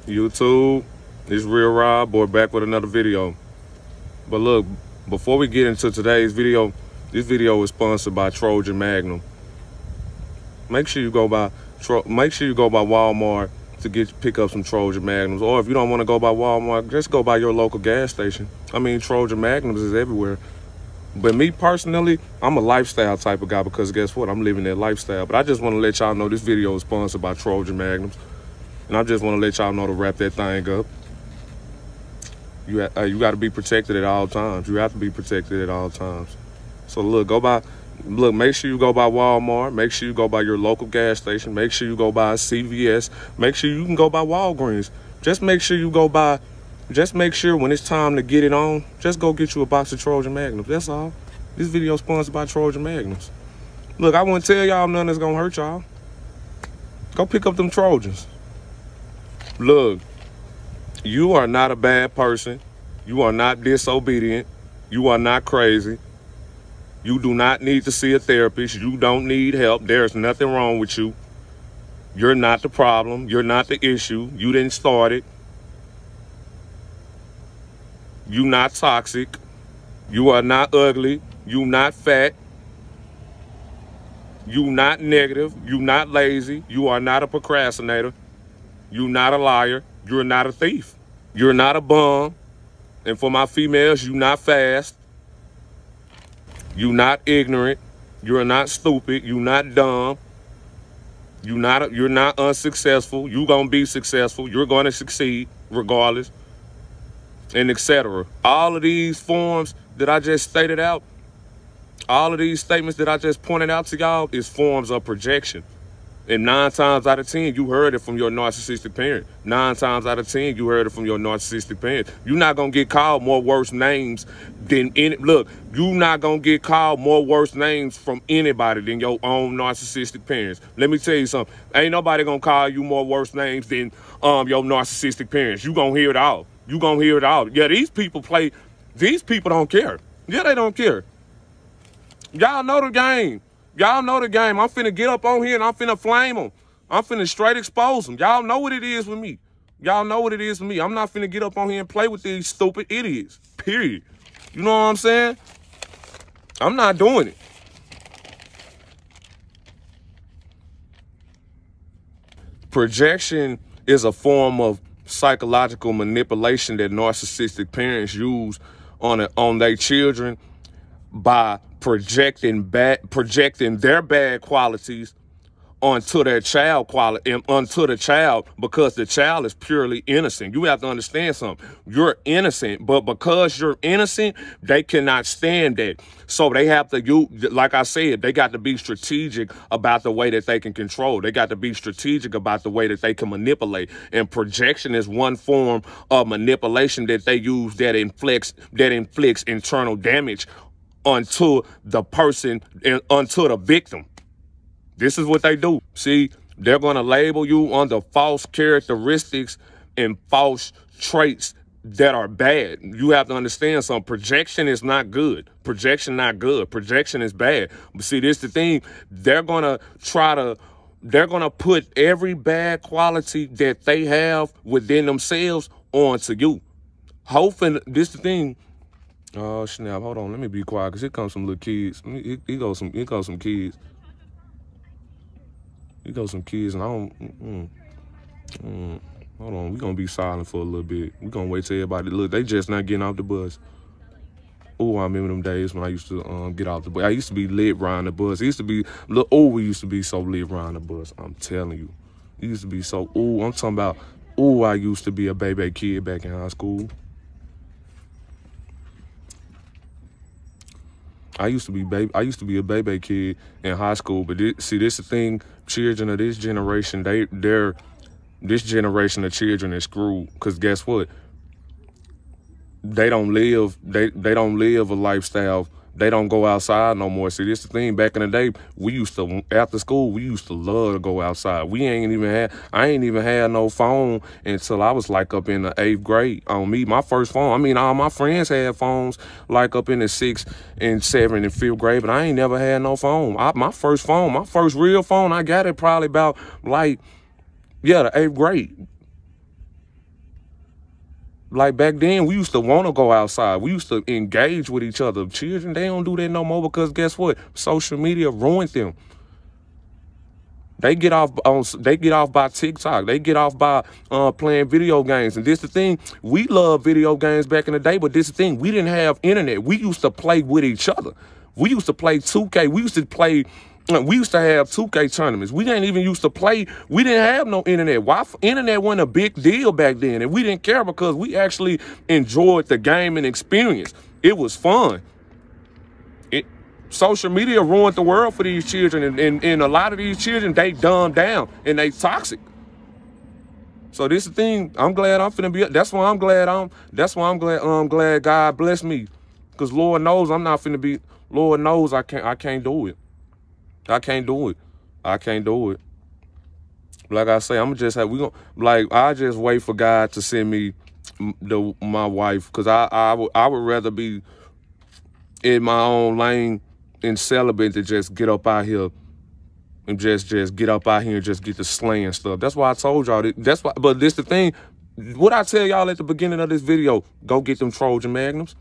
YouTube, it's Real Rob, boy, back with another video. But look, before we get into today's video, this video is sponsored by Trojan Magnum. Make sure you go by Walmart to pick up some Trojan Magnums. Or if you don't want to go by Walmart, just go by your local gas station. I mean, Trojan Magnums is everywhere. But me personally, I'm a lifestyle type of guy because guess what? I'm living that lifestyle. But I just want to let y'all know this video is sponsored by Trojan Magnums. And I just want to let y'all know to wrap that thing up. You got to be protected at all times. You have to be protected at all times. So look, make sure you go by Walmart. Make sure you go by your local gas station. Make sure you go by CVS. Make sure you can go by Walgreens. Just make sure when it's time to get it on, just go get you a box of Trojan Magnums. That's all. This video is sponsored by Trojan Magnums. Look, I wouldn't tell y'all nothing that's gonna hurt y'all. Go pick up them Trojans. Look, you are not a bad person. You are not disobedient. You are not crazy. You do not need to see a therapist. You don't need help. There's nothing wrong with you. You're not the problem. You're not the issue. You didn't start it. You not toxic. You are not ugly. You not fat. You not negative. You not lazy. You are not a procrastinator. You not a liar. You're not a thief. You're not a bum. And for my females, you not fast. You not ignorant. You're not stupid. You not dumb. You're not unsuccessful. You gonna be successful. You're gonna succeed regardless. And etc. All of these forms that I just stated out, all of these statements that I just pointed out to y'all is forms of projection. And 9 times out of 10, you heard it from your narcissistic parent. 9 times out of 10, you heard it from your narcissistic parent. You're not going to get called more worse names than any. Look, you're not going to get called more worse names from anybody than your own narcissistic parents. Let me tell you something. Ain't nobody going to call you more worse names than your narcissistic parents. You going to hear it all. You going to hear it all. Yeah, these people don't care. Yeah, they don't care. Y'all know the game. Y'all know the game. I'm finna get up on here and I'm finna flame them. I'm finna straight expose them. Y'all know what it is with me. Y'all know what it is with me. I'm not finna get up on here and play with these stupid idiots. Period. You know what I'm saying? I'm not doing it. Projection is a form of psychological manipulation that narcissistic parents use on their children by projecting their bad qualities onto their child because the child is purely innocent. You have to understand something. You're innocent, but because you're innocent, they cannot stand that. So they have to, like I said, they got to be strategic about the way that they can control. They got to be strategic about the way that they can manipulate. And projection is one form of manipulation that they use that inflicts internal damage onto the person and onto the victim. This is what they do. See, they're going to label you under false characteristics and false traits that are bad. You have to understand something. Projection is not good. Projection not good. Projection is bad. But see, this is the thing. They're going to put every bad quality that they have within themselves onto you. Hoping, this is the thing. Oh, snap. Hold on. Let me be quiet because here comes some little kids. Here goes some kids. Here goes some kids and I don't... Hold on. We're going to be silent for a little bit. We're going to wait till everybody... Look, they just not getting off the bus. Oh, I remember them days when I used to get off the bus. I used to be lit riding the bus. It used to be... Look, we used to be so lit riding the bus. I'm telling you. It used to be so... I'm talking about... I used to be a baby kid back in high school. I used to be a baby kid in high school, but this is the thing. Children of this generation, this generation of children is screwed. Cause guess what? They don't live a lifestyle. They don't go outside no more. See, this is the thing. Back in the day, after school, we used to love to go outside. I ain't even had no phone until I was like up in the 8th grade. On me, my first phone. I mean, all my friends had phones like up in the 6th and 7th and 5th grade, but I ain't never had no phone. My first real phone, I got it probably about the 8th grade. Like back then, we used to want to go outside. We used to engage with each other. Children, they don't do that no more because guess what? Social media ruined them. They get off by TikTok. They get off by playing video games. And this the thing, we loved video games back in the day, but this the thing, we didn't have internet. We used to play with each other. We used to play 2K. We used to have 2K tournaments. We didn't even used to play. We didn't have no internet. Internet wasn't a big deal back then, and we didn't care because we actually enjoyed the game and experience. It was fun. Social media ruined the world for these children, and a lot of these children, they dumb down and they toxic. So this is the thing. I'm glad I'm finna be. That's why I'm glad God blessed me, because Lord knows I'm not finna be. Lord knows I can't do it. I can't do it. I can't do it. Like I say, I just wait for God to send me my wife, because I would rather be in my own lane and celibate to just get up out here and just get up out here and just get the slaying stuff. That's why I told y'all. That's why. But this the thing. What I tell y'all at the beginning of this video, go get them Trojan Magnums.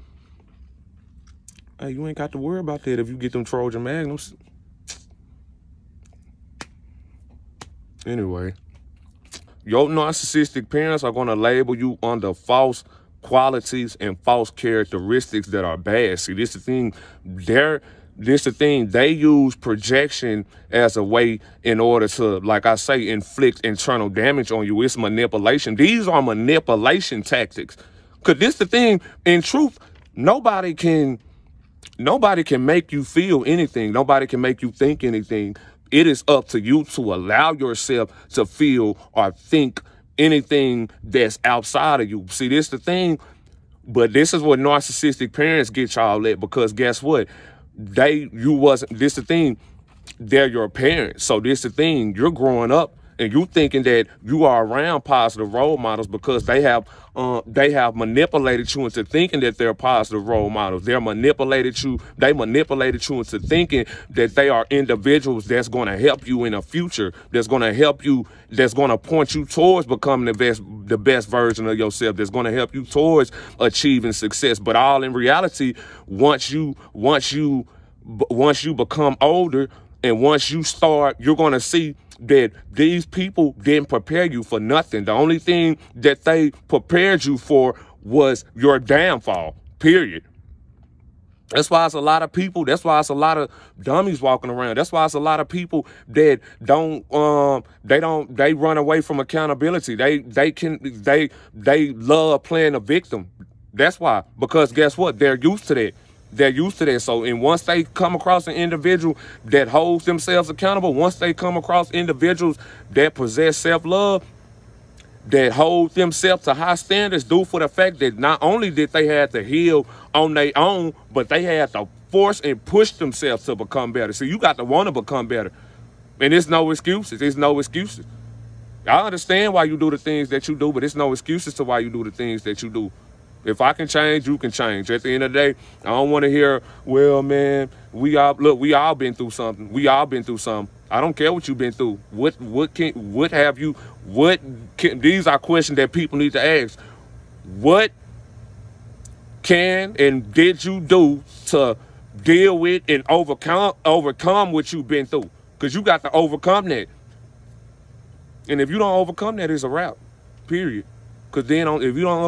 Hey, you ain't got to worry about that if you get them Trojan Magnums. Anyway, your narcissistic parents are going to label you under false qualities and false characteristics that are bad. See, this is the thing. They use projection as a way in order to, like I say, inflict internal damage on you. It's manipulation. These are manipulation tactics. Because this the thing, in truth, nobody can make you feel anything. Nobody can make you think anything. It is up to you to allow yourself to feel or think anything that's outside of you. See, this the thing. But this is what narcissistic parents get y'all at, because guess what? This the thing. They're your parents. So this the thing. You're growing up and you thinking that you are around positive role models because they have manipulated you into thinking that they're positive role models. They manipulated you into thinking that they are individuals that's going to help you in the future, that's going to point you towards becoming the best version of yourself, that's going to help you towards achieving success. But all in reality, once you become older and once you start, you're going to see that these people didn't prepare you for nothing. The only thing that they prepared you for was your downfall, period. That's why it's a lot of people. That's why it's a lot of dummies walking around. That's why it's a lot of people that they run away from accountability. They love playing a victim. That's why, because guess what? They're used to that. They're used to that. So, and once they come across an individual that holds themselves accountable, once they come across individuals that possess self-love, that hold themselves to high standards, due for the fact that not only did they have to heal on their own, but they had to force and push themselves to become better. So you got to want to become better. And there's no excuses. There's no excuses. I understand why you do the things that you do, but there's no excuses to why you do the things that you do. If I can change, you can change. At the end of the day, I don't want to hear, well, man, we all been through something. We all been through something. I don't care what you've been through. These are questions that people need to ask. What can and did you do to deal with and overcome what you've been through? Because you got to overcome that. And if you don't overcome that, it's a wrap, period. Because then if you don't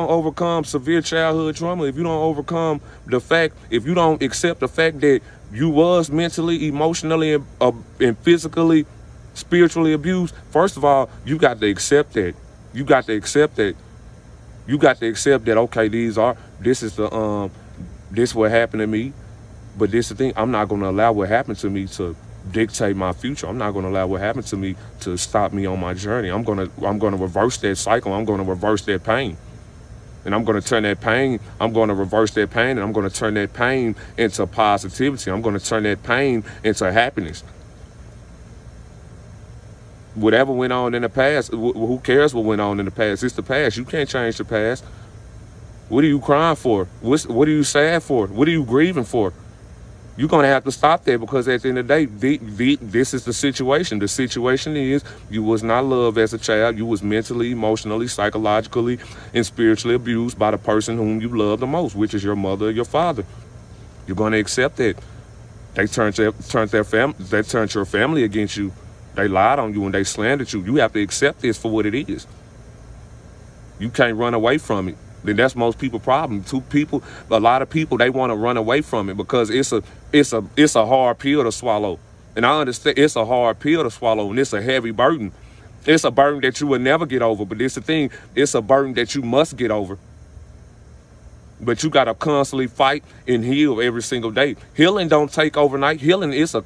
overcome severe childhood trauma, if you don't accept the fact that you was mentally, emotionally, and physically, spiritually abused, first of all, you got to accept that. You got to accept that, okay, this is what happened to me, but this is the thing, I'm not going to allow what happened to me to dictate my future. I'm not going to allow what happened to me to stop me on my journey. I'm going to reverse that cycle. I'm going to reverse that pain. And I'm going to reverse that pain, and I'm going to turn that pain into positivity. I'm going to turn that pain into happiness. Whatever went on in the past, who cares what went on in the past? It's the past. You can't change the past. What are you crying for? What are you sad for? What are you grieving for? You're going to have to stop that, because at the end of the day, this is the situation. The situation is you was not loved as a child. You was mentally, emotionally, psychologically, and spiritually abused by the person whom you love the most, which is your mother or your father. You're going to accept that. They turned your family against you. They lied on you and they slandered you. You have to accept this for what it is. You can't run away from it. Then that's most people's problem. A lot of people, they want to run away from it because it's a hard pill to swallow. And I understand it's a hard pill to swallow, and it's a heavy burden. It's a burden that you will never get over. But it's the thing, it's a burden that you must get over. But you got to constantly fight and heal every single day. Healing don't take overnight. Healing is a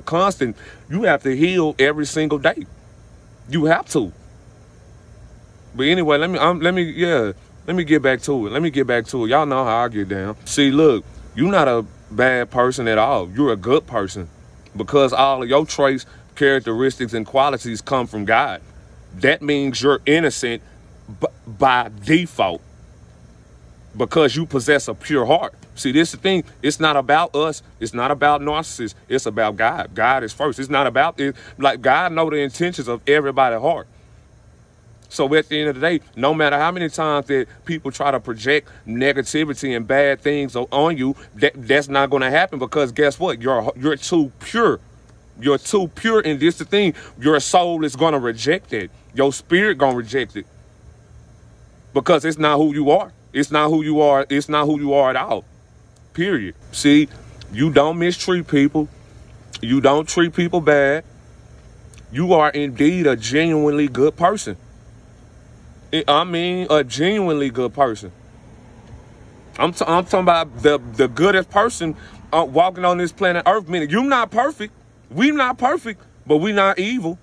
constant. You have to heal every single day. You have to. But anyway, let me get back to it. Y'all know how I get down. See, look, you're not a bad person at all. You're a good person, because all of your traits, characteristics, and qualities come from God. That means you're innocent by default, because you possess a pure heart. See, this is the thing. It's not about us. It's not about narcissists. It's about God. God is first. It's not about it. Like, God knows the intentions of everybody's heart. So at the end of the day, no matter how many times that people try to project negativity and bad things on you, that's not going to happen, because guess what? You're too pure. You're too pure, and this is the thing. Your soul is going to reject it. Your spirit going to reject it, because it's not who you are. It's not who you are. It's not who you are at all. Period. See, you don't mistreat people. You don't treat people bad. You are indeed a genuinely good person. I mean, a genuinely good person. I'm talking about the goodest person walking on this planet Earth. Meaning, you're not perfect. We're not perfect, but we not evil.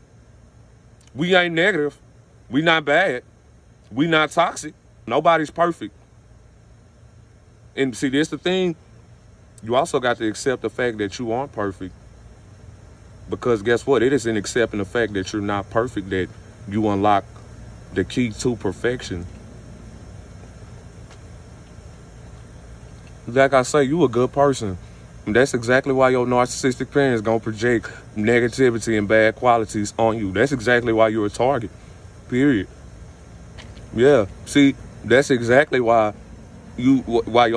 We ain't negative. We not bad. We not toxic. Nobody's perfect. And see, this the thing. You also got to accept the fact that you aren't perfect. Because guess what? It is in accepting the fact that you're not perfect that you unlock the key to perfection. Like I say, you a good person. And that's exactly why your narcissistic parents gonna project negativity and bad qualities on you. That's exactly why you're a target. Period. Yeah. See, that's exactly why your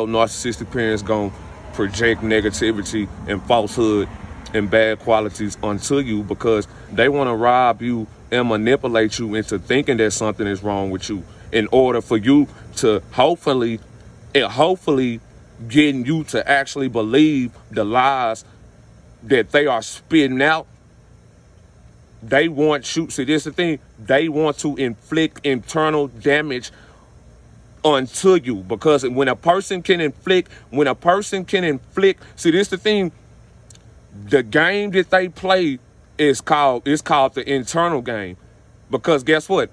narcissistic parents gonna project negativity and falsehood and bad qualities onto you, because they want to rob you and manipulate you into thinking that something is wrong with you, in order for you to hopefully getting you to actually believe the lies that they are spitting out. They want you, see, this is the thing, they want to inflict internal damage onto you, because when a person can inflict, see, this is the thing, the game that they play is called the internal game, because guess what?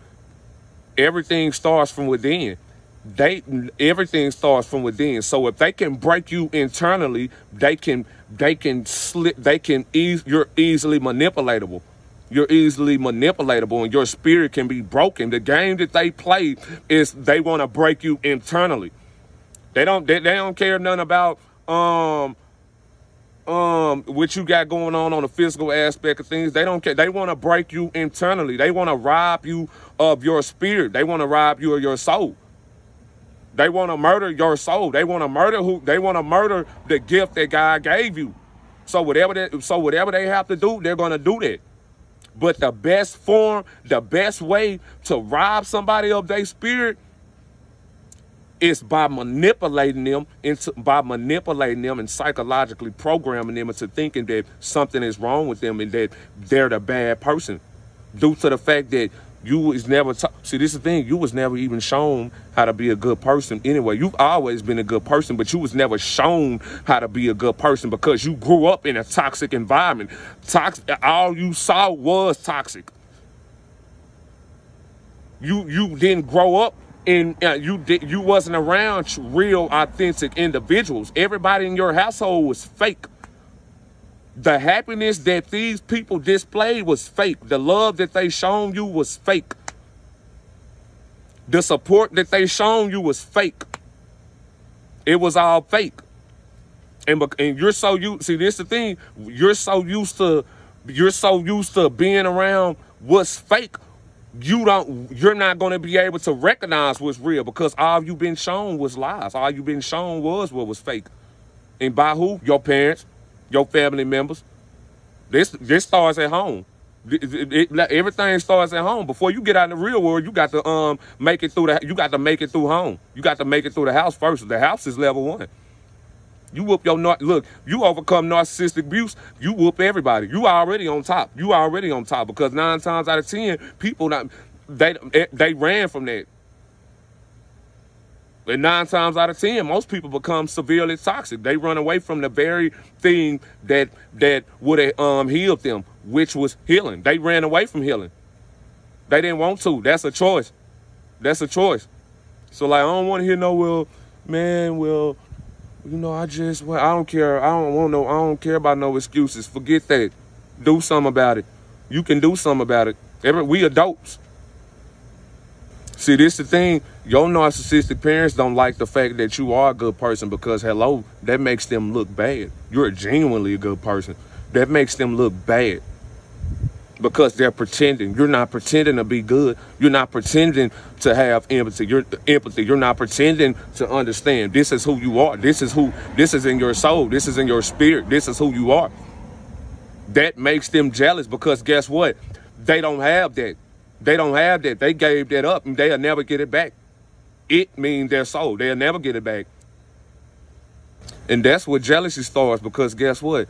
Everything starts from within. Everything starts from within. So if they can break you internally, you're easily manipulatable. You're easily manipulatable, and your spirit can be broken. The game that they play is they want to break you internally. They don't care nothing about what you got going on the physical aspect of things. They don't care. They want to break you internally. They want to rob you of your spirit. They want to rob you of your soul. They want to murder your soul. They want to murder the gift that God gave you. So whatever they have to do, they're going to do that. But the best way to rob somebody of their spirit is by manipulating them and psychologically programming them into thinking that something is wrong with them and that they're the bad person, due to the fact that you was never see, this is the thing, you was never even shown how to be a good person anyway. You've always been a good person, but you was never shown how to be a good person, because you grew up in a toxic environment. All you saw was toxic. You didn't grow up and you wasn't around real, authentic individuals. Everybody in your household was fake. The happiness that these people displayed was fake. The love that they shown you was fake. The support that they shown you was fake. It was all fake. And you're so used. See, this the thing. You're so used to being around what's fake. You're not going to be able to recognize what's real because all you've been shown was lies. All you've been shown was what was fake. And by who? Your parents, your family members. This starts at home. Everything starts at home. Before you get out in the real world, you got to make it through you got to make it through home. You got to make it through the house first. The house is level 1. You whoop look, you overcome narcissistic abuse, you whoop everybody. You already on top. You already on top because 9 times out of 10, people they ran from that. And 9 times out of 10, most people become severely toxic. They run away from the very thing that would have healed them, which was healing. They ran away from healing. They didn't want to. That's a choice. That's a choice. So like, I don't want to hear no, well, you know, I don't care. I don't care about no excuses. Forget that. Do something about it. You can do something about it. We adults. See, this the thing. Your narcissistic parents don't like the fact that you are a good person because, hello, that makes them look bad. You're genuinely a good person. That makes them look bad because they're pretending. You're not pretending to be good. You're not pretending to have empathy. You're not pretending to understand. This is who you are. This is in your soul. This is in your spirit. This is who you are. That makes them jealous because guess what? They don't have that. They don't have that. They gave that up and they'll never get it back. It means their soul. They'll never get it back. And that's where jealousy starts because guess what?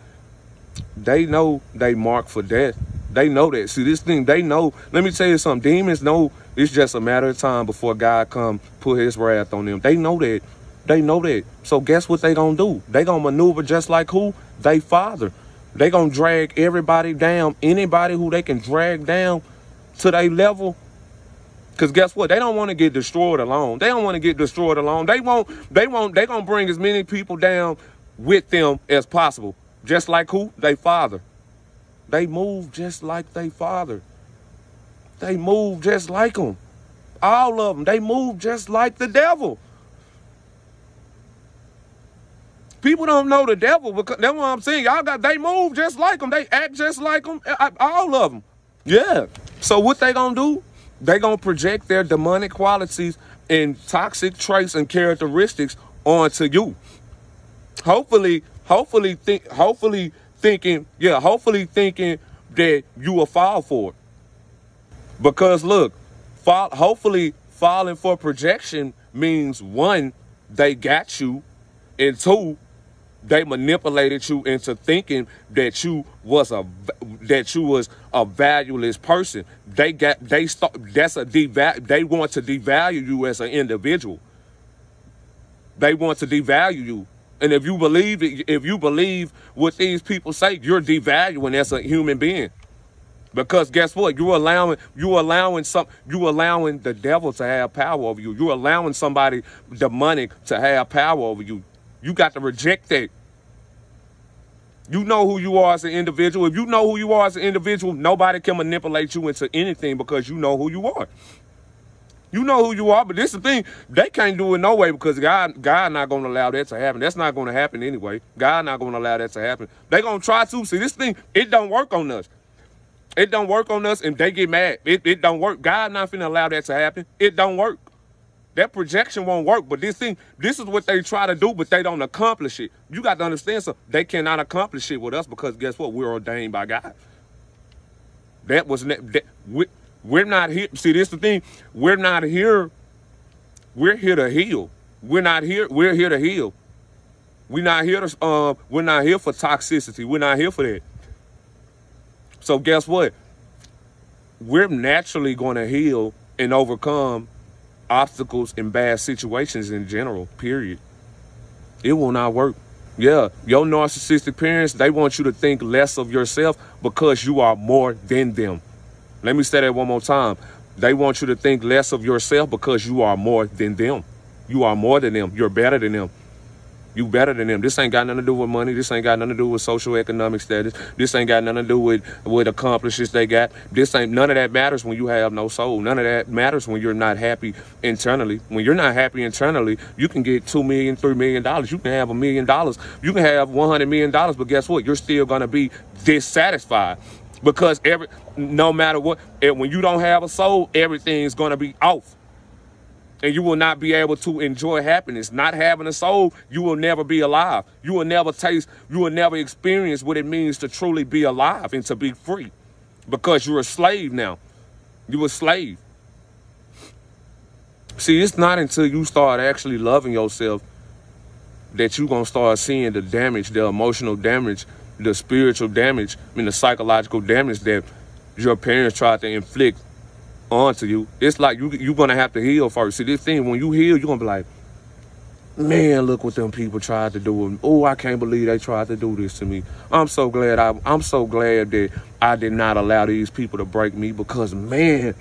They know they marked for death. They know that. See, this thing, they know. Let me tell you something. Demons know it's just a matter of time before God come put his wrath on them. They know that. They know that. So guess what they gonna do? They gonna maneuver just like who? They father. They gonna drag everybody down. Anybody who they can drag down to their level. Because guess what? They don't want to get destroyed alone. They don't want to get destroyed alone. They gonna bring as many people down with them as possible. Just like who? They father. They move just like they father. They move just like them. All of them. They move just like the devil. People don't know the devil because that's what I'm saying. They move just like them. They act just like them. All of them. Yeah. So what they gonna do? They gonna project their demonic qualities and toxic traits and characteristics onto you. Hopefully thinking that you will fall for it. Because look, hopefully falling for projection means 1, they got you, and 2, they manipulated you into thinking that you was a valueless person. They want to devalue you as an individual. They want to devalue you. And if you believe what these people say, you're devaluing as a human being. Because guess what? You're allowing the devil to have power over you. You're allowing somebody demonic to have power over you. You got to reject that. You know who you are as an individual. If you know who you are as an individual, nobody can manipulate you into anything because you know who you are. You know who you are, but this is the thing. They can't do it no way because God not going to allow that to happen. That's not going to happen anyway. God not going to allow that to happen. They going to try to. See, this thing, it don't work on us. It don't work on us and they get mad. It don't work. God not finna allow that to happen. It don't work. That projection won't work. But this is what they try to do, but they don't accomplish it. You got to understand something. They cannot accomplish it with us because guess what? We're ordained by God. We're not here. See, this is the thing. We're not here. We're here to heal. We're here to heal. We're not here for toxicity. We're not here for that. So guess what? We're naturally going to heal and overcome obstacles and bad situations in general, period. It will not work. Yeah, your narcissistic parents, they want you to think less of yourself because you are more than them. Let me say that one more time. They want you to think less of yourself because you are more than them. You are more than them. You're better than them. You better than them. This ain't got nothing to do with money. This ain't got nothing to do with social economic status. This ain't got nothing to do with accomplishments they got. This ain't, none of that matters when you have no soul. None of that matters when you're not happy internally. When you're not happy internally, you can get $2 million, $3 million. You can have $1 million. You can have $100 million, but guess what? You're still going to be dissatisfied because no matter what, when you don't have a soul, everything's going to be off. And you will not be able to enjoy happiness. Not having a soul, you will never be alive. You will never taste, you will never experience what it means to truly be alive and to be free. Because you're a slave now. You're a slave. See, it's not until you start actually loving yourself that you're going to start seeing the damage, the emotional damage, the spiritual damage, the psychological damage that your parents tried to inflict onto you. It's like you're gonna have to heal first. See, this thing, when you heal, you're gonna be like, man, look what them people tried to do. Oh, I can't believe they tried to do this to me. I'm so glad that I did not allow these people to break me, because man,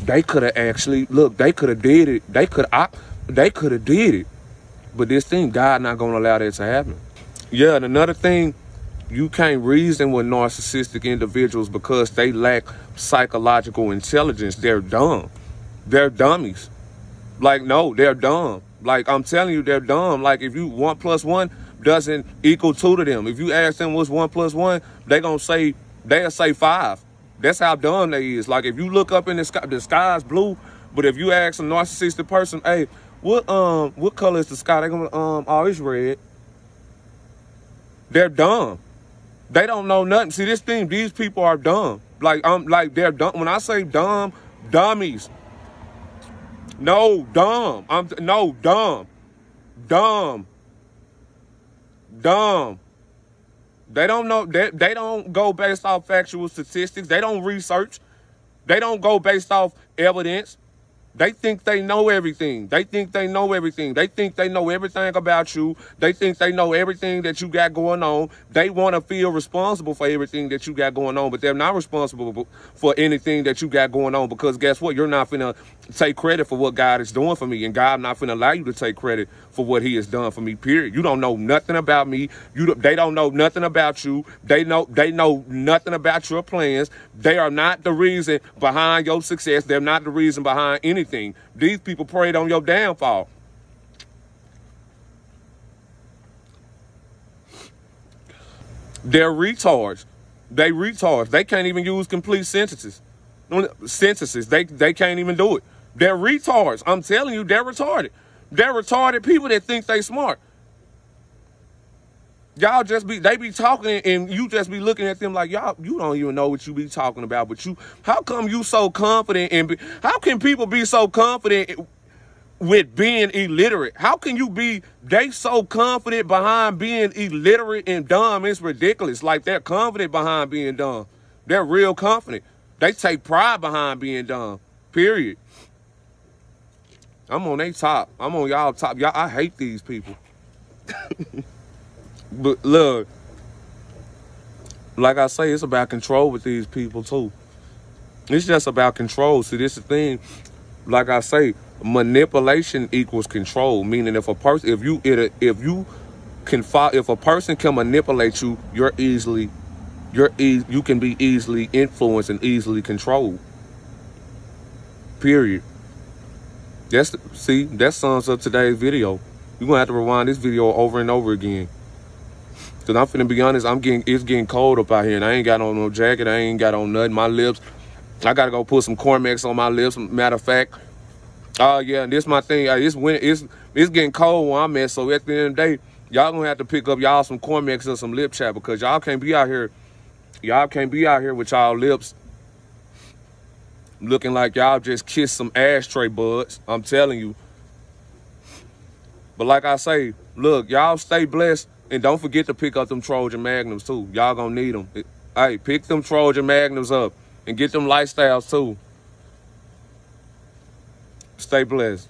they could have actually, look, they could have did it. They could have did it. But this thing, God not gonna allow that to happen. Yeah, and another thing, you can't reason with narcissistic individuals because they lack psychological intelligence. They're dumb. They're dummies. Like, no, they're dumb. Like, I'm telling you, they're dumb. Like, if 1 + 1 doesn't equal 2 to them, if you ask them what's 1 + 1, they'll say 5. That's how dumb they is. Like, if you look up in the sky's blue, but if you ask a narcissistic person, hey, what color is the sky? They're gonna oh, it's red. They're dumb. They don't know nothing. See, this thing, these people are dumb. Like they're dumb. When I say dumb, dummies. No, dumb. No, dumb. Dumb. Dumb. They don't know. They don't go based off factual statistics. They don't research. They don't go based off evidence. They think they know everything. They think they know everything. They think they know everything about you. They think they know everything that you got going on. They want to feel responsible for everything that you got going on, but they're not responsible for anything that you got going on, because guess what? You're not finna take credit for what God is doing for me, and God not finna allow you to take credit for what he has done for me, period. You don't know nothing about me. They don't know nothing about you. They know nothing about your plans. They are not the reason behind your success. They're not the reason behind anything. These people preyed on your downfall. They're retards. They retards. They can't even use complete sentences. They can't even do it. They're retards. I'm telling you, they're retarded. They're retarded people that think they smart. Y'all they be talking and you just be looking at them like, y'all, you don't even know what you be talking about. But how come you so confident? How can people be so confident with being illiterate? How can they so confident behind being illiterate and dumb? It's ridiculous. Like, they're confident behind being dumb. They're real confident. They take pride behind being dumb, period. I'm on their top. I'm on y'all top. Y'all, I hate these people. But look, like I say, it's about control with these people too. It's just about control. See, this is the thing. Like I say, manipulation equals control. Meaning, if a person can manipulate you, you can be easily influenced and easily controlled. Period. That sums up today's video. You're gonna have to rewind this video over and over again. Cause I'm finna be honest, it's getting cold up out here, and I ain't got on no jacket. I ain't got on nothing. My lips, I gotta go put some Cormex on my lips. Matter of fact, yeah, and this my thing. It's getting cold where I'm at. So at the end of the day, y'all gonna have to pick up y'all some Cormex or some lip chat, because y'all can't be out here. Y'all can't be out here with y'all lips looking like y'all just kissed some ashtray buds. I'm telling you. But like I say, look, y'all stay blessed. And don't forget to pick up them Trojan Magnums too. Y'all gonna need them. Hey, pick them Trojan Magnums up and get them lifestyles too. Stay blessed.